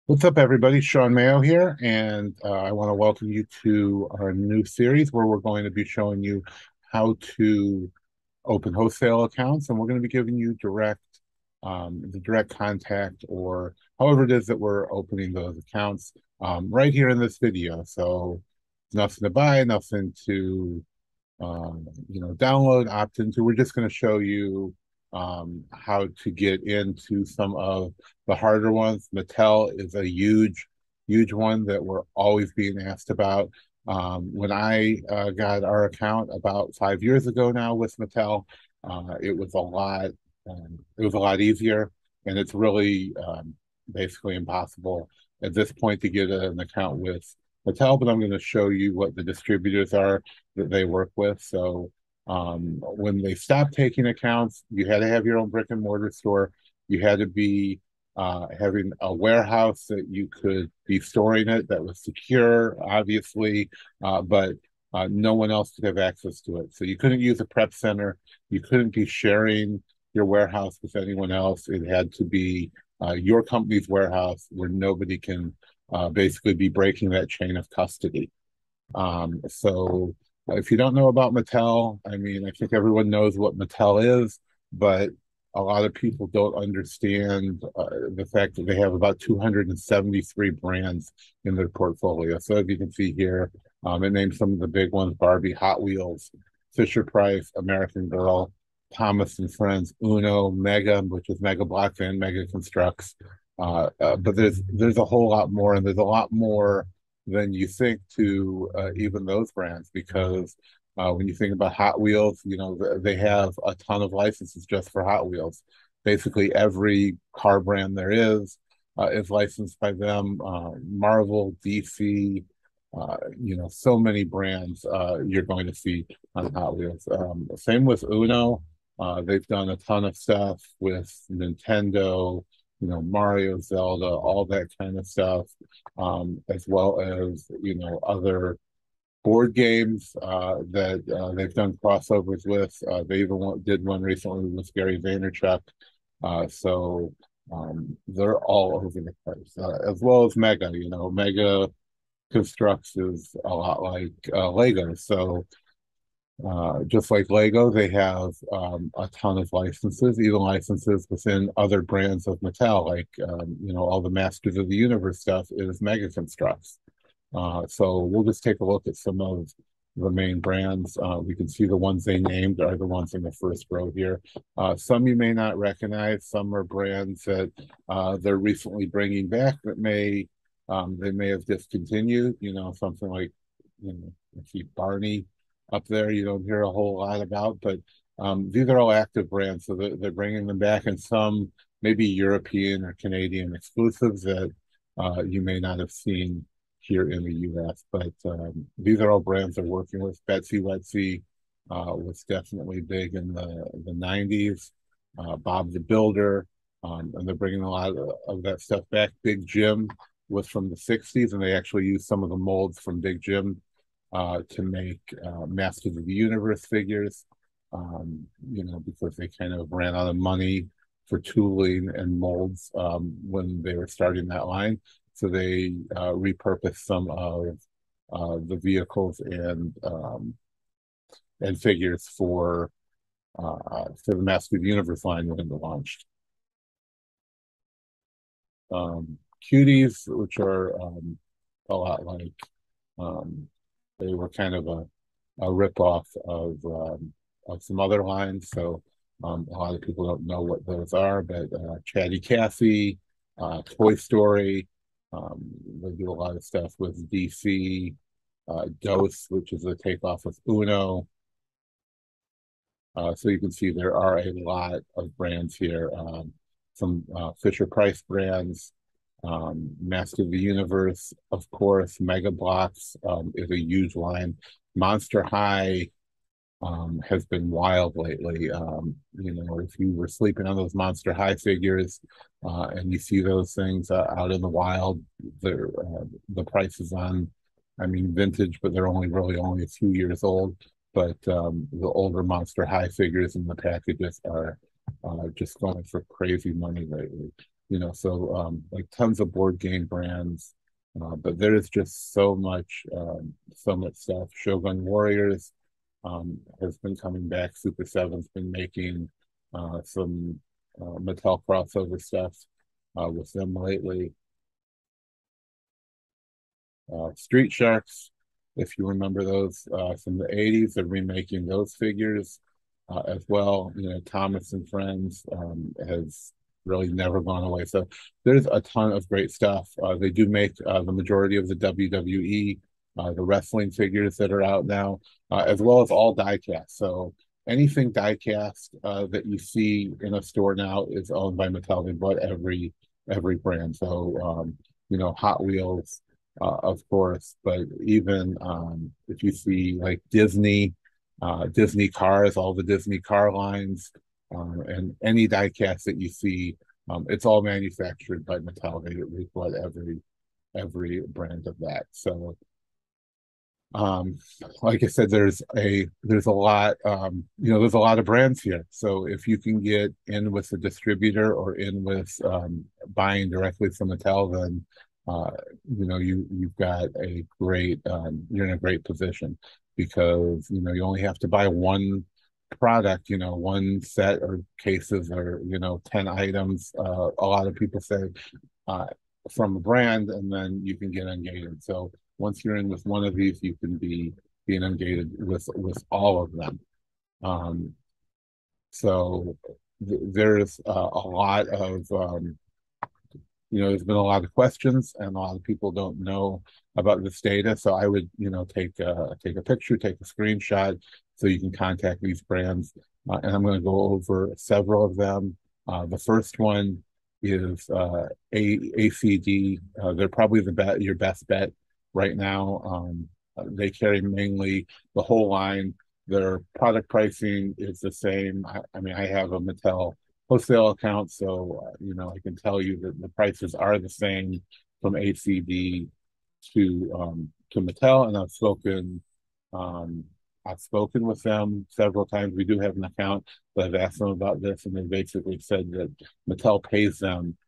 What's up, everybody? Shawn Mayo here, and I want to welcome you to our new series where we're going to be showing you how to open wholesale accounts, and we're going to be giving you the direct contact or however it is that we're opening those accounts right here in this video. So nothing to buy, nothing to download, opt into. We're just going to show you how to get into some of the harder ones. Mattel is a huge one that we're always being asked about. When I got our account about 5 years ago now with Mattel, it was a lot. It was a lot easier, and it's really basically impossible at this point to get an account with Mattel. But I'm going to show you what the distributors are that they work with. So when they stopped taking accounts, you had to have your own brick and mortar store. You had to be having a warehouse that you could be storing it that was secure, obviously, but no one else could have access to it. So you couldn't use a prep center. You couldn't be sharing your warehouse with anyone else. It had to be your company's warehouse where nobody can basically be breaking that chain of custody. So if you don't know about Mattel, I mean, I think everyone knows what Mattel is, but a lot of people don't understand the fact that they have about 273 brands in their portfolio. So as you can see here, it names some of the big ones: Barbie, Hot Wheels, Fisher-Price, American Girl, Thomas and Friends, Uno, Mega, which is Mega Bloks and Mega Constructs. But there's a whole lot more, and there's a lot more than you think to even those brands, because when you think about Hot Wheels, you know, they have a ton of licenses just for Hot Wheels. Basically, every car brand there is licensed by them. Marvel, DC, so many brands you're going to see on Hot Wheels. Same with Uno. They've done a ton of stuff with Nintendo, Mario, Zelda, all that kind of stuff, as well as, other board games that they've done crossovers with. They even did one recently with Gary Vaynerchuk. So they're all over the place, as well as Mega. Mega Constructs is a lot like Lego. So just like Lego, they have a ton of licenses, even licenses within other brands of Mattel, like all the Masters of the Universe stuff is Mega Constructs. So we'll just take a look at some of the main brands. We can see the ones they named are the ones in the first row here. Some you may not recognize. Some are brands that they're recently bringing back that they may have discontinued. Something like I see Barney up there. You don't hear a whole lot about, but these are all active brands, so they're bringing them back, and some maybe European or Canadian exclusives that you may not have seen here in the U.S. But these are all brands they're working with. Betsy Wetsy was definitely big in the 90s. Bob the Builder, and they're bringing a lot of that stuff back. Big Jim was from the 60s, and they actually used some of the molds from Big Jim to make Masters of the Universe figures, because they kind of ran out of money for tooling and molds when they were starting that line. So they repurposed some of the vehicles and figures for the Masters of the Universe line when it launched. Cuties, which are a lot like they were kind of a rip-off of some other lines. So a lot of people don't know what those are, but Chatty Cathy, Toy Story, they do a lot of stuff with DC, Dose, which is a takeoff of Uno. So you can see there are a lot of brands here. Some Fisher-Price brands, Master of the Universe, of course. Mega Bloks is a huge line. Monster High has been wild lately. If you were sleeping on those Monster High figures and you see those things out in the wild, the prices on, I mean, vintage, but they're only a few years old. But the older Monster High figures in the packages are just going for crazy money lately. like tons of board game brands. But there is just so much stuff. Shogun Warriors has been coming back. Super Seven's been making some Mattel crossover stuff with them lately. Street Sharks, if you remember those from the 80s, they're remaking those figures as well. Thomas and Friends has really never gone away. So there's a ton of great stuff. They do make the majority of the WWE, the wrestling figures that are out now, as well as all diecast. So anything diecast that you see in a store now is owned by Mattel. They bought every brand. So Hot Wheels, of course, but even if you see like Disney cars, all the Disney car lines, and any diecast that you see, it's all manufactured by Mattel. They bought every brand of that. So um, like I said, there's a lot there's a lot of brands here. So if you can get in with a distributor or in with buying directly from Mattel, then you've got a great you're in a great position, because you only have to buy one product, one set or cases, or 10 items. A lot of people say uh, from a brand, and then you can get ungated. So once you're in with one of these, you can be inundated with all of them. Um, so there's a lot of there's been a lot of questions, and a lot of people don't know about this data. So I would take a picture, take a screenshot, so you can contact these brands. And I'm going to go over several of them. The first one is ACD. They're probably your best bet right now. They carry mainly the whole line. Their product pricing is the same. I mean, I have a Mattel wholesale account, so I can tell you that the prices are the same from ACD to Mattel, and I've spoken with them several times. We do have an account, but I've asked them about this, and they basically said that Mattel pays them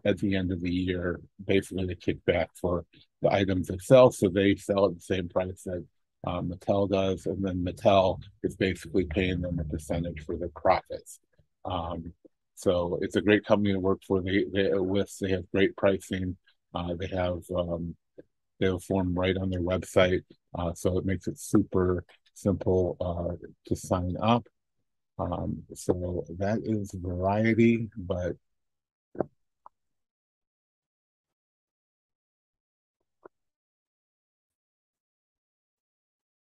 at the end of the year, basically the kickback for the items they sell. So they sell at the same price that Mattel does, and then Mattel is basically paying them a percentage for their profits. So it's a great company to work for. They have great pricing. They have a form right on their website, so it makes it super simple to sign up. So that is Variety, but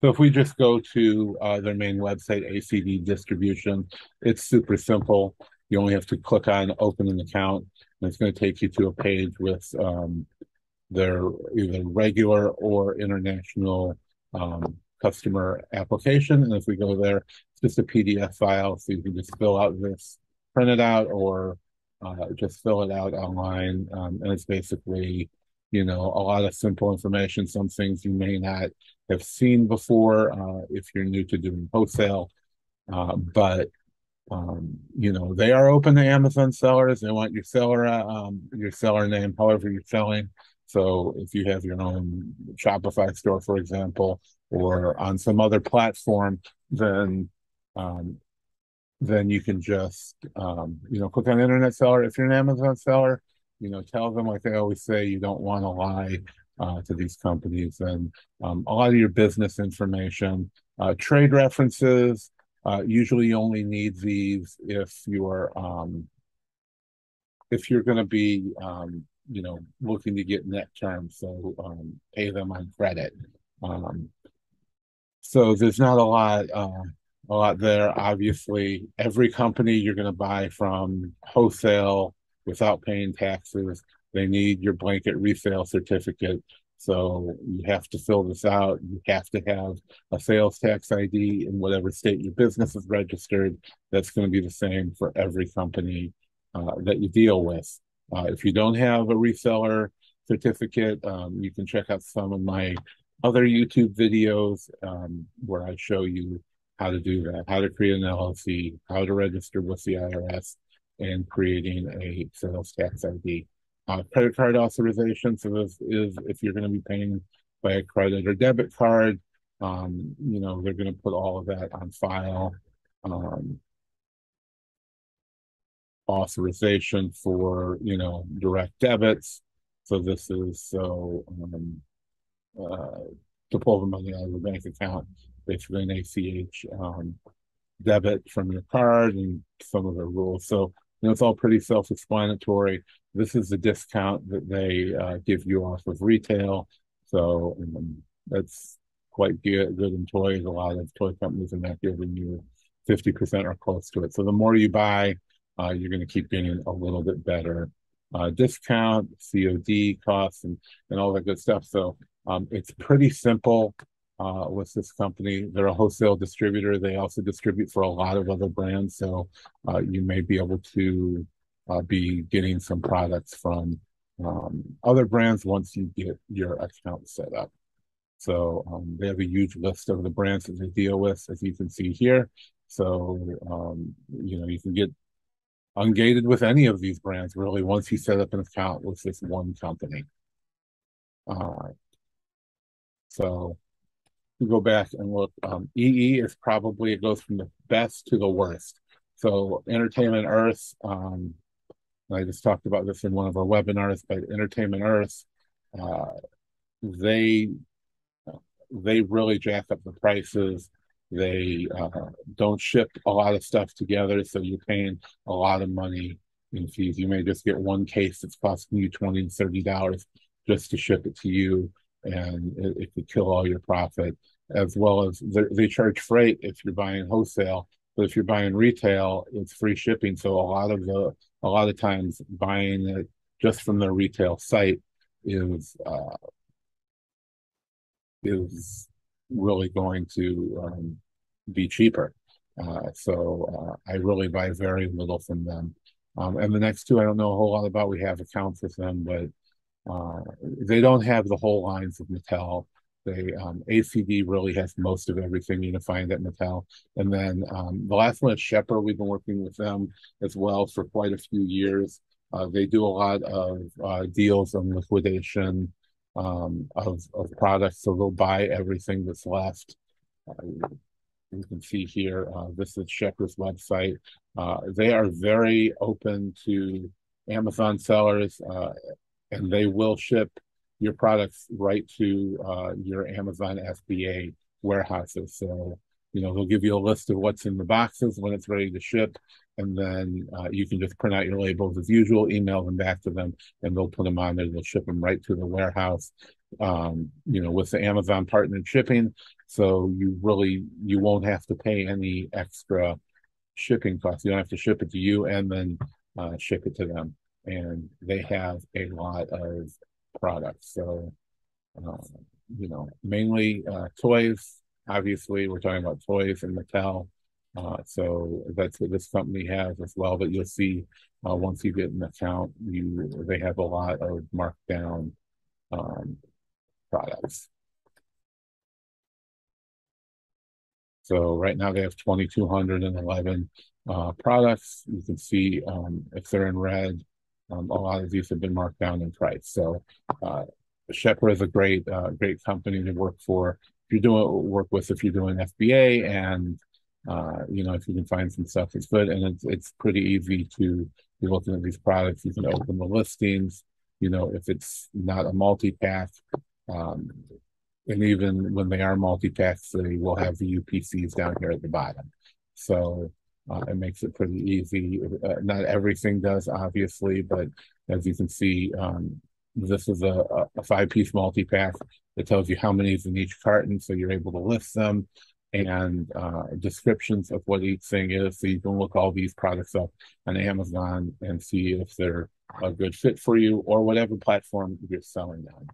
so if we just go to their main website, ACD Distribution, it's super simple. You only have to click on open an account, and it's going to take you to a page with their either regular or international customer application. And if we go there, it's just a PDF file, so you can just fill out this, print it out, or just fill it out online. And it's basically, a lot of simple information, some things you may not have seen before if you're new to doing wholesale. But they are open to Amazon sellers. They want your seller name, however you're selling. So if you have your own Shopify store, for example, or on some other platform, um, then you can just click on internet seller. If you're an Amazon seller, tell them, like they always say, you don't want to lie to these companies, and a lot of your business information, trade references. Usually you only need these if you're going to be looking to get net terms, so pay them on credit. So there's not a lot there. Obviously, every company you're going to buy from wholesale without paying taxes, they need your blanket resale certificate. So you have to fill this out. You have to have a sales tax ID in whatever state your business is registered. That's going to be the same for every company that you deal with. If you don't have a reseller certificate, you can check out some of my other YouTube videos where I show you how to do that, how to create an LLC, how to register with the IRS. and creating a sales tax ID. Credit card authorization. So this is if you're going to be paying by a credit or debit card, they're going to put all of that on file. Authorization for, direct debits. So this is to pull the money out of the bank account, basically an ACH debit from your card and some of the rules. So, it's all pretty self-explanatory. This is the discount that they give you off of retail. So that's quite good in toys. A lot of toy companies are not giving you 50% or close to it. So the more you buy, you're going to keep getting a little bit better discount, COD costs, and all that good stuff. So it's pretty simple with this company. They're a wholesale distributor. They also distribute for a lot of other brands. So you may be able to be getting some products from other brands once you get your account set up. So they have a huge list of the brands that they deal with, as you can see here. So, you can get ungated with any of these brands, really, once you set up an account with this one company. So you go back and look. EE is probably, it goes from the best to the worst. So Entertainment Earth, I just talked about this in one of our webinars, but Entertainment Earth, they really jack up the prices. They don't ship a lot of stuff together, so you're paying a lot of money in fees. You may just get one case that's costing you $20 and $30 just to ship it to you, and it could kill all your profit. As well as they charge freight if you're buying wholesale, but if you're buying retail, it's free shipping. So a lot of times buying it just from their retail site is really going to be cheaper. So I really buy very little from them. And the next two I don't know a whole lot about. We have accounts with them, but they don't have the whole lines of Mattel. ACD really has most of everything you can find at Mattel. And then the last one is Shepher. We've been working with them as well for quite a few years. They do a lot of deals on liquidation of products, so they'll buy everything that's left. You can see here, this is Shepher's website. They are very open to Amazon sellers, and they will ship your products right to your Amazon FBA warehouses. So, they'll give you a list of what's in the boxes when it's ready to ship, and then you can just print out your labels as usual, email them back to them, and they'll put them on there. They'll ship them right to the warehouse, with the Amazon partnered shipping. So you won't have to pay any extra shipping costs. You don't have to ship it to you and then ship it to them. And they have a lot of products. So, mainly toys. Obviously, we're talking about toys and Mattel. So that's what this company has as well. But you'll see once you get an account, they have a lot of marked down products. So right now they have 2,211 products. You can see if they're in red, a lot of these have been marked down in price. So Shepher is a great company to work for. If you're doing FBA, and if you can find some stuff that's good, and it's pretty easy to be looking at these products. You can open the listings. If it's not a multi-pack, and even when they are multi-packs, they will have the UPCs down here at the bottom. So it makes it pretty easy. Not everything does, obviously, but as you can see, this is a 5-piece multi-pack that tells you how many is in each carton, so you're able to list them, and descriptions of what each thing is. So you can look all these products up on Amazon and see if they're a good fit for you or whatever platform you're selling on.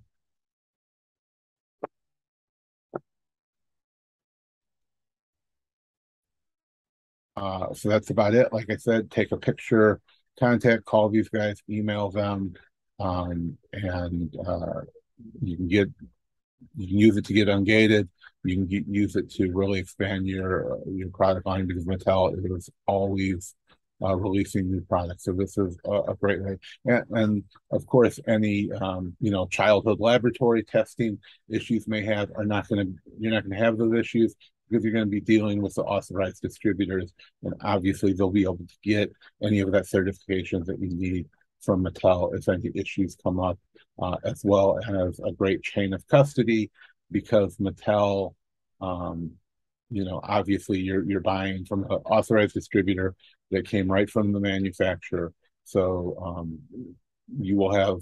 So that's about it. Like I said, take a picture, call these guys, email them, and you can use it to get ungated. You can use it to really expand your product line, because Mattel is always releasing new products. So this is a great way. And of course, any childhood laboratory testing issues may have are not going to you're not going to have those issues because you're going to be dealing with the authorized distributors, and obviously they'll be able to get any of that certifications that you need from Mattel if any issues come up, as well as a great chain of custody because Mattel, obviously you're buying from an authorized distributor that came right from the manufacturer. So you will have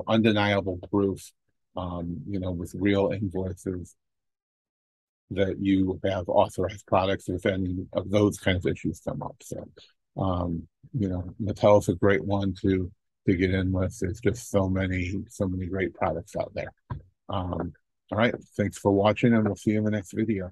undeniable proof, with real invoices that you have authorized products if any of those kinds of issues come up. So Mattel is a great one to get in with. There's just so many great products out there. All right, thanks for watching, and we'll see you in the next video.